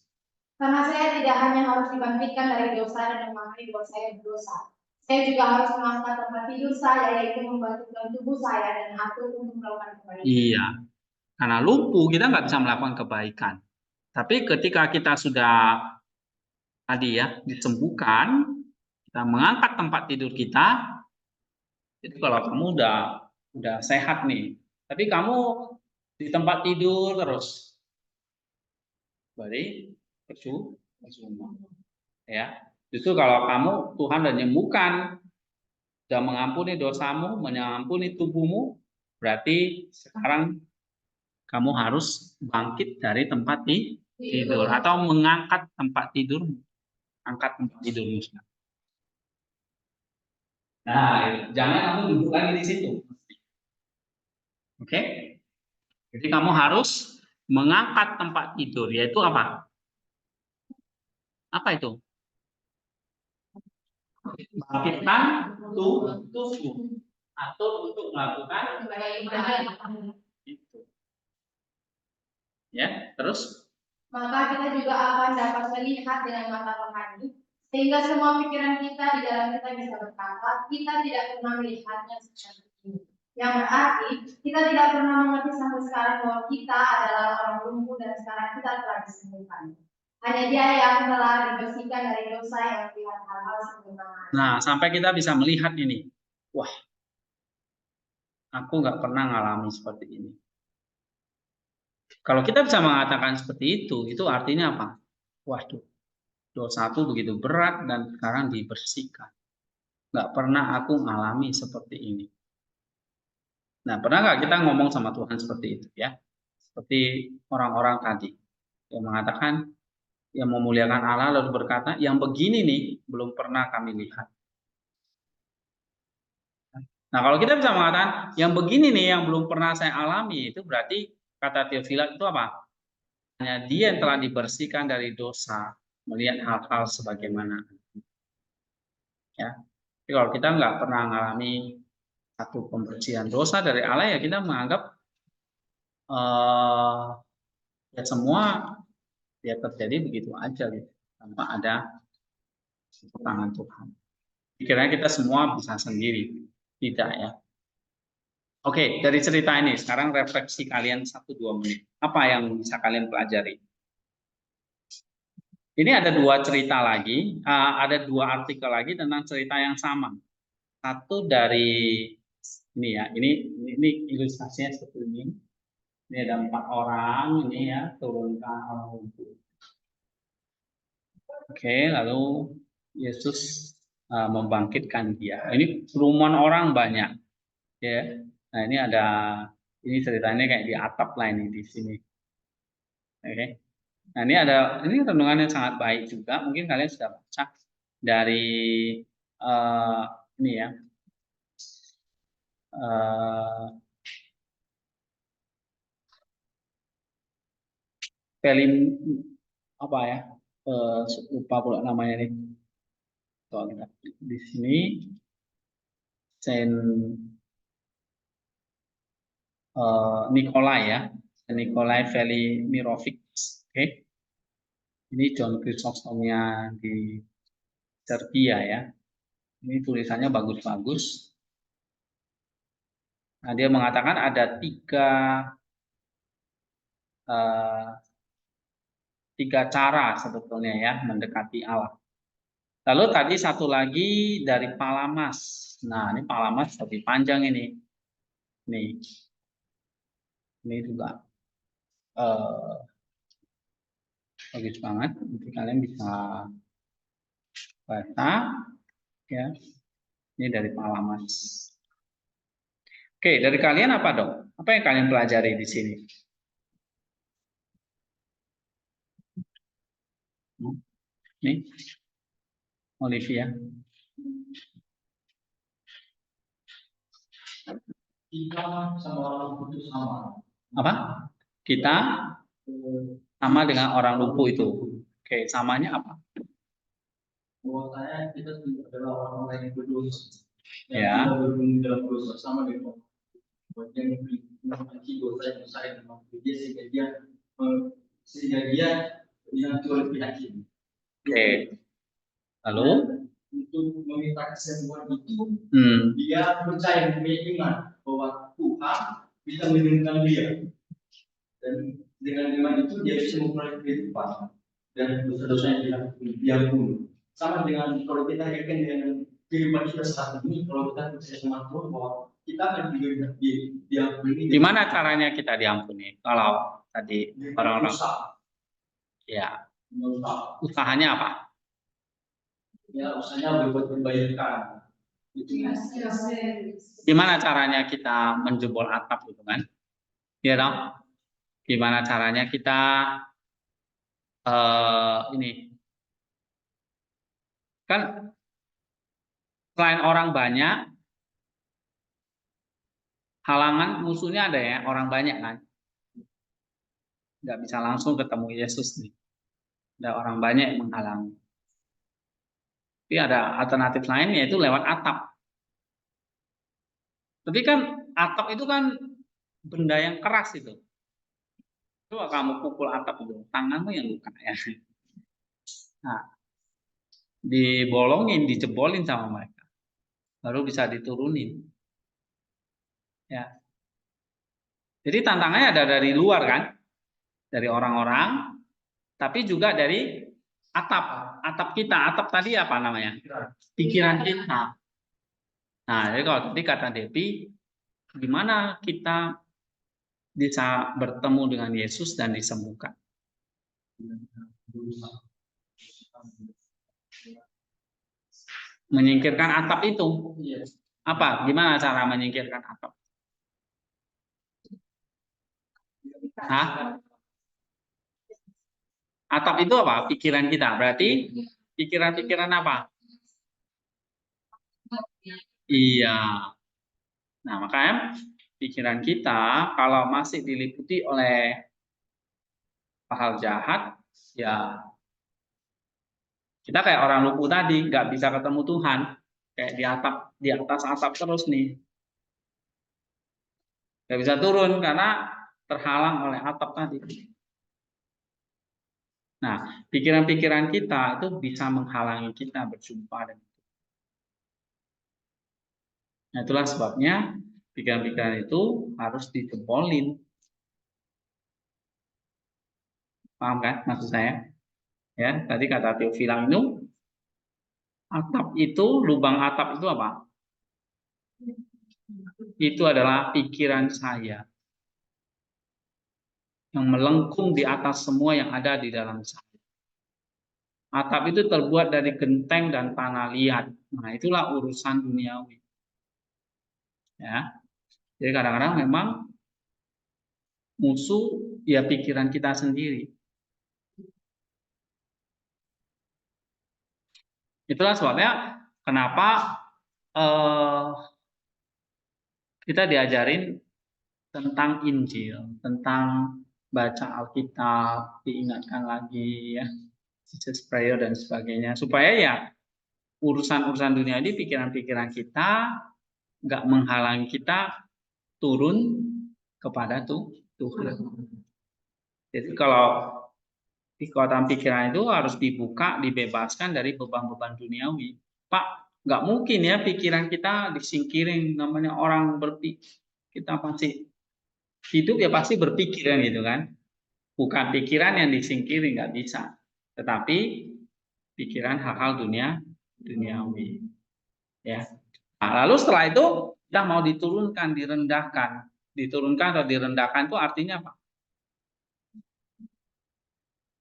Karena saya tidak hanya harus dibangkitkan dari dosa dan memahami bahwa saya berdosa. Saya juga harus mengangkat tempat tidur saya, yaitu membangkitkan tubuh saya dan aku untuk melakukan kebaikan. iya, karena lumpuh kita nggak bisa melakukan kebaikan. Tapi ketika kita sudah tadi ya disembuhkan, kita mengangkat tempat tidur kita, itu kalau kamu udah sehat nih. Tapi kamu di tempat tidur terus, berarti percuma. Ya, justru kalau kamu Tuhan sudah menyembuhkan, sudah mengampuni dosamu, mengampuni tubuhmu, berarti sekarang kamu harus bangkit dari tempat tidur atau mengangkat tempat tidur, angkat tempat tidurmu. Nah, jangan kamu duduk lagi di situ. Oke? Jadi kamu harus mengangkat tempat tidur, yaitu apa? Apa itu? Bangkitkan tubuh atau untuk melakukan itu. Ya, terus? Maka kita juga akan dapat melihat dengan mata rohani, sehingga semua pikiran kita di dalam kita bisa berkata, kita tidak pernah melihatnya seperti ini. Yang berarti kita tidak pernah mengerti sampai sekarang bahwa kita adalah orang lumpuh dan sekarang kita telah disembuhkan. Hanya Dia yang telah dibersihkan dari dosa yang melihat hal-hal sebagaimana. Nah, sampai kita bisa melihat ini. Wah, aku nggak pernah ngalami seperti ini. Kalau kita bisa mengatakan seperti itu artinya apa? Waduh, dosa itu begitu berat dan sekarang dibersihkan. Nggak pernah aku ngalami seperti ini. Nah, pernah nggak kita ngomong sama Tuhan seperti itu ya? Seperti orang-orang tadi yang mengatakan, yang memuliakan Allah lalu berkata, yang begini nih belum pernah kami lihat. Nah, kalau kita bisa mengatakan, yang begini nih yang belum pernah saya alami, itu berarti kata Theophilact itu apa? Hanya dia yang telah dibersihkan dari dosa, melihat hal-hal sebagaimana. Ya, jadi kalau kita nggak pernah mengalami satu pembersihan dosa dari Allah, ya kita menganggap ya semua ya terjadi begitu aja gitu, tanpa ada tangan Tuhan. Pikirannya kita semua bisa sendiri, tidak ya. Oke, dari cerita ini sekarang refleksi kalian 1-2 menit. Apa yang bisa kalian pelajari? Ini ada 2 cerita lagi, ada 2 artikel lagi tentang cerita yang sama. Satu dari ini ya, ini ilustrasinya seperti ini. Ini ada 4 orang ini ya, turunkan orang lumpuh. Oke, lalu Yesus membangkitkan dia. Ini kerumunan orang banyak, ya. Nah ini ceritanya kayak di atap lah ini di sini. Oke. Nah ini renungan yang sangat baik juga. Mungkin kalian sudah baca dari ini ya. Film apa ya? Lupa pula namanya nih. Soalnya di sini Saint Nikolai ya, Nikolai Velimirovic. Oke. Ini John Chrysostomnya di Serbia ya. Ini tulisannya bagus-bagus. Nah, dia mengatakan ada tiga cara sebetulnya ya mendekati Allah. Lalu tadi satu lagi dari Palamas. Nah, ini Palamas lebih panjang ini. Nih. Ini juga bagus banget. Nanti kalian bisa baca ya. Ini dari Palamas. Oke, dari kalian apa dong? Apa yang kalian pelajari di sini? Nih. Olivia. Kita sama orang lumpuh itu sama. Apa? Kita sama dengan orang lumpuh itu. Oke, samanya apa? Bahwa saya kita adalah orang-orang yang berdosa. Ya. Yang tidak bergumul dalam dosa sama dengan orang yang memiliki dosa yang besar yang mampu dia sehingga dia dihantu oleh pihak ini. Oke. Lalu untuk meminta kesembuhan itu, hmm. dia percaya iman bahwa Tuhan bisa menyembuhkan dia, dan dengan iman itu dia bisa memperoleh kehidupan dan dosa-dosa yang diampuni. Sama dengan kalau kita yakin dengan kehidupan kita saat ini, kalau kita percaya sama Tuhan bahwa kita akan diampuni. Gimana caranya kita diampuni? Kalau tadi orang-orang ya usahanya apa? Ya, usahanya berbuat kebaikan. Gimana caranya kita menjebol atap itu kan? Ya dong. Gimana caranya kita ini kan selain orang banyak, halangan musuhnya ada ya, orang banyak kan? Nggak bisa langsung ketemu Yesus nih. Ada orang banyak yang menghalangi. Tapi ada alternatif lain yaitu lewat atap. Tapi kan atap itu kan benda yang keras itu. Coba kamu pukul atap itu, tanganmu yang luka ya. Nah, dibolongin, dijebolin sama mereka, baru bisa diturunin. Ya. Jadi tantangannya ada dari luar kan, dari orang-orang, tapi juga dari atap kita. Atap tadi apa namanya? Pikiran kita. Nah, jadi kalau tadi kata Devi, gimana kita bisa bertemu dengan Yesus dan disembuhkan? Menyingkirkan atap itu. Apa? Gimana cara menyingkirkan atap? Hah? Atap itu apa? Pikiran kita. Berarti pikiran-pikiran apa? Iya. Nah, makanya pikiran kita kalau masih diliputi oleh hal jahat, ya kita kayak orang lumpuh tadi, nggak bisa ketemu Tuhan, kayak di atas atap terus nih, nggak bisa turun karena terhalang oleh atap tadi. Nah, pikiran-pikiran kita itu bisa menghalangi kita berjumpa dengan Tuhan. Nah, itulah sebabnya pikiran-pikiran itu harus dijebolin. Paham kan maksud saya? Ya, tadi kata Teofila itu, atap itu, lubang atap itu apa? Itu adalah pikiran saya yang melengkung di atas semua yang ada di dalam saya. Atap itu terbuat dari genteng dan tanah liat. Nah, itulah urusan duniawi. Ya. Jadi kadang-kadang memang musuh ya pikiran kita sendiri. Itulah sebabnya kenapa kita diajarin tentang Injil, tentang baca Alkitab, diingatkan lagi ya, Jesus prayer dan sebagainya, supaya ya urusan-urusan dunia ini pikiran-pikiran kita nggak menghalangi kita turun kepada Tuhan. Jadi kalau kekuatan pikiran itu harus dibuka, dibebaskan dari beban-beban duniawi. Pak, nggak mungkin ya pikiran kita disingkirin, namanya orang berpikir. Kita pasti hidup ya pasti berpikir kan gitu kan. Bukan pikiran yang disingkirin, nggak bisa. Tetapi pikiran hal-hal duniawi. Ya. Nah, lalu setelah itu kita mau diturunkan, direndahkan. Diturunkan atau direndahkan itu artinya apa?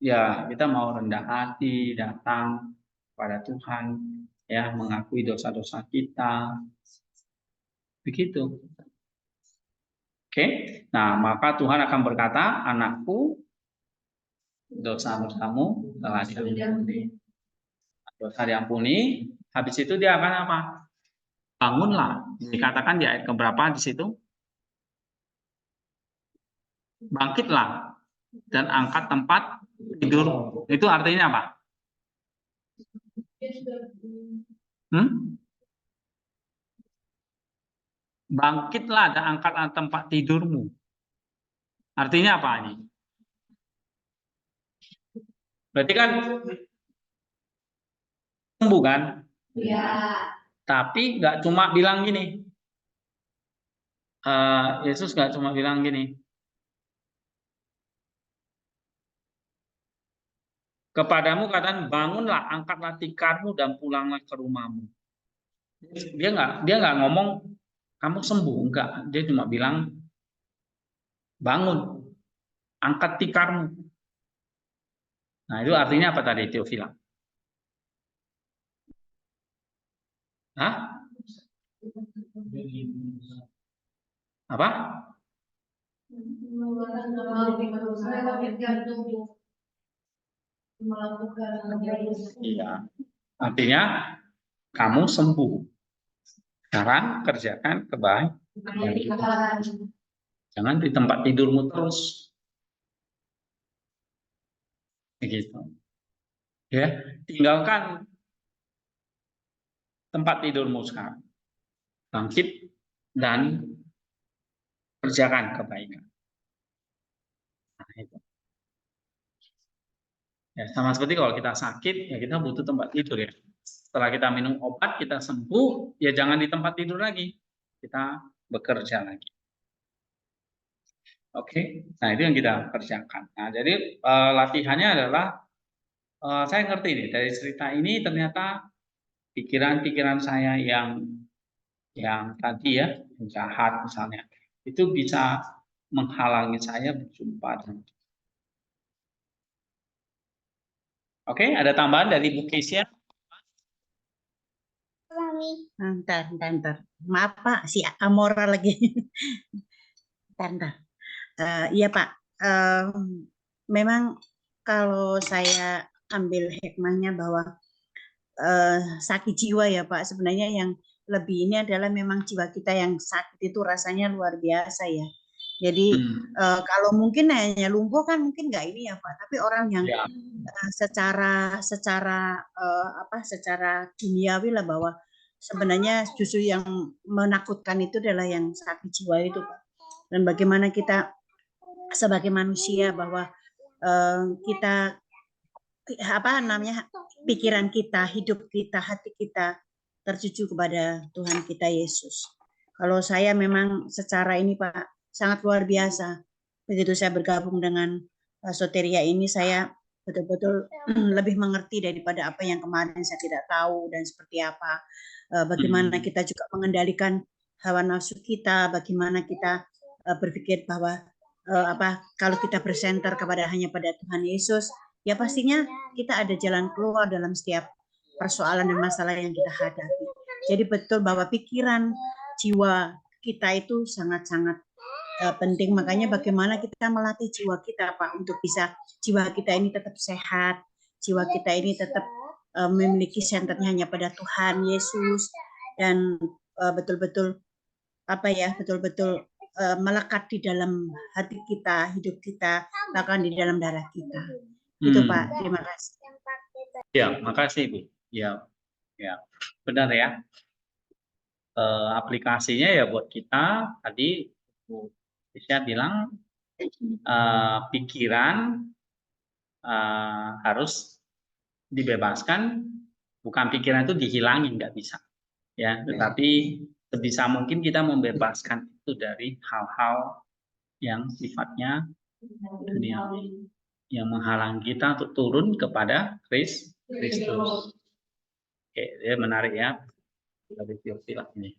Ya, kita mau rendah hati, datang kepada Tuhan, ya, mengakui dosa-dosa kita. Begitu. Oke. Nah, maka Tuhan akan berkata, "Anakku, dosa-dosamu telah diampuni." dosa diampuni, habis itu dia akan apa? Bangunlah. Dikatakan di ayat keberapa di situ? Bangkitlah dan angkat tempat tidur. Itu artinya apa? Bangkitlah dan angkat tempat tidurmu. Artinya apa ini? Berarti kan sembuh kan? Iya. Tapi nggak cuma bilang gini. Yesus nggak cuma bilang gini. Kepadamu katakan bangunlah, angkatlah tikarmu dan pulanglah ke rumahmu. Dia nggak ngomong kamu sembuh, enggak. Dia cuma bilang bangun, angkat tikarmu. Nah, itu artinya apa tadi, Teofila? Hah? Apa? Iya. Artinya kamu sembuh. Sekarang kerjakan kebaikan. Jangan di tempat tidurmu terus. Begitu. Ya, tinggalkan tempat tidurmu sekarang. Bangkit dan kerjakan kebaikan. Nah, itu. Ya, sama seperti kalau kita sakit, ya kita butuh tempat tidur ya. Setelah kita minum obat, kita sembuh, ya jangan di tempat tidur lagi. Kita bekerja lagi. Oke, nah itu yang kita kerjakan. Nah, jadi latihannya adalah, saya ngerti nih, dari cerita ini ternyata pikiran-pikiran saya yang tadi ya, yang jahat misalnya, itu bisa menghalangi saya berjumpa dengan Tuhan. Oke, ada tambahan dari Bu Kesia? Ntar. Maaf Pak, si Amora lagi. Ntar. Iya Pak, memang kalau saya ambil hikmahnya bahwa sakit jiwa ya Pak, sebenarnya yang lebih ini adalah memang jiwa kita yang sakit itu rasanya luar biasa ya. Jadi kalau mungkin hanya lumpuh kan mungkin nggak ini ya Pak, tapi orang yang secara kimiawi lah bahwa sebenarnya justru yang menakutkan itu adalah yang sakit jiwa itu Pak. Dan bagaimana kita sebagai manusia bahwa kita pikiran kita, hidup kita, hati kita tertuju kepada Tuhan kita Yesus. Kalau saya memang secara ini Pak sangat luar biasa. Begitu saya bergabung dengan Soteria ini, saya betul-betul lebih mengerti daripada apa yang kemarin saya tidak tahu dan seperti apa. Bagaimana kita juga mengendalikan hawa nafsu kita, bagaimana kita berpikir bahwa kalau kita bersenter hanya pada Tuhan Yesus, ya pastinya kita ada jalan keluar dalam setiap persoalan dan masalah yang kita hadapi. Jadi betul bahwa pikiran, jiwa kita itu sangat-sangat penting. Makanya bagaimana kita melatih jiwa kita Pak untuk bisa jiwa kita ini tetap sehat, jiwa kita ini tetap memiliki senternya hanya pada Tuhan Yesus dan betul-betul melekat di dalam hati kita, hidup kita, bahkan di dalam darah kita. Itu Pak, terima kasih. Ya, makasih Bu. Ya, benar ya. Aplikasinya ya buat kita tadi Bu Kesia bilang pikiran harus dibebaskan, bukan pikiran itu dihilangin, nggak bisa ya, tetapi sebisa mungkin kita membebaskan itu dari hal-hal yang sifatnya duniawi yang menghalangi kita untuk turun kepada Kristus. Oke, dia menarik ya dari Teofila ini.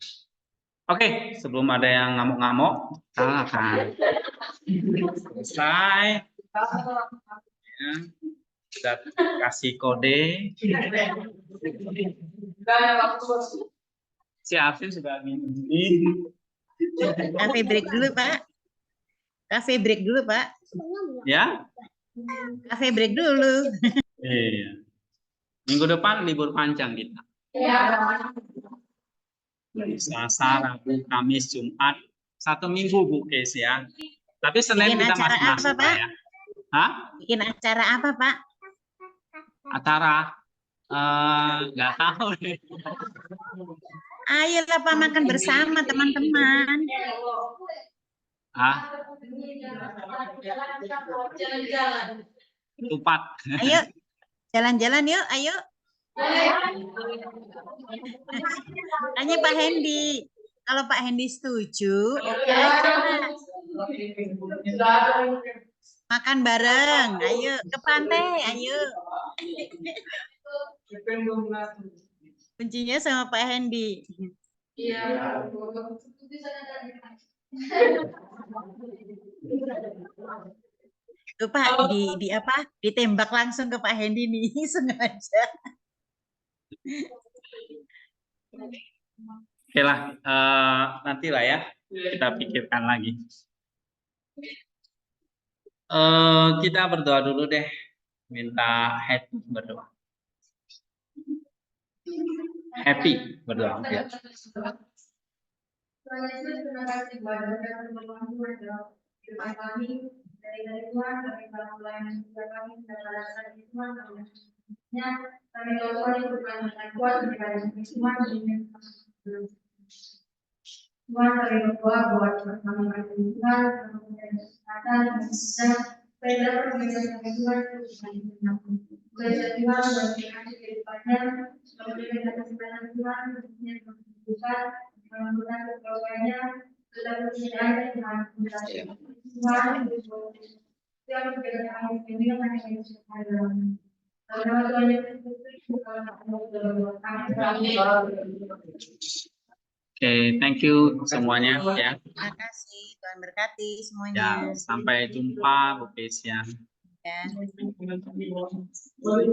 Oke, sebelum ada yang ngamuk-ngamuk, kita akan selesai. Ya, sudah kasih kode. Si Afif sudah minum. Kafe break dulu Pak. Kafe break dulu Pak. Ya? Kafe break dulu. Iya. Minggu depan libur panjang kita. Ya. Selasa, Rabu, Kamis, Jumat, 1 minggu Bu Kes ya. Tapi Senin Bikin kita acara masih apa, masuk Pak? ya. Hah? Bikin acara apa, Pak? Acara? Nggak tahu nih. Ayolah Pak makan bersama teman-teman. Ah, Jalan-jalan. tupat. Ayo jalan-jalan yuk, ayo. Tanya Pak Hendy. Kalau Pak Hendy setuju, oke aja. Makan bareng, ayo ke pantai, ayo. Kuncinya sama Pak Hendy. Iya. Tuh Pak, di apa? Ditembak langsung ke Pak Hendy nih, sengaja. Oke lah, nantilah ya kita pikirkan lagi. Kita berdoa dulu deh, minta Happy berdoa. Happy berdoa. Ya. Tuhan Yesus, terima kasih buat berkat bermanfaat dalam kehidupan kami dari Tuhan, dari para pelayan juga kami sudah merasakan Tuhan, kami tahu Tuhan itu bukan dengan kuat daripada Tuhan ini. Tuhan kami berdoa buat kami Tuhan, kemudian kesehatan dan bisa supaya dapat menjaga Tuhan Tuhan bagi kami kehidupannya, kemudian dapat kesehatan Tuhan, kemudian kehidupan melakukan keperluannya, tetap bersedia dengan Tuhan, yang menjaga kami ini yang kami bersyukur. Karena Tuhan Yesus Oke, thank you semuanya ya. Terima kasih, Tuhan berkati Ya, semuanya. sampai jumpa Bu Kesia. Ya. Boleh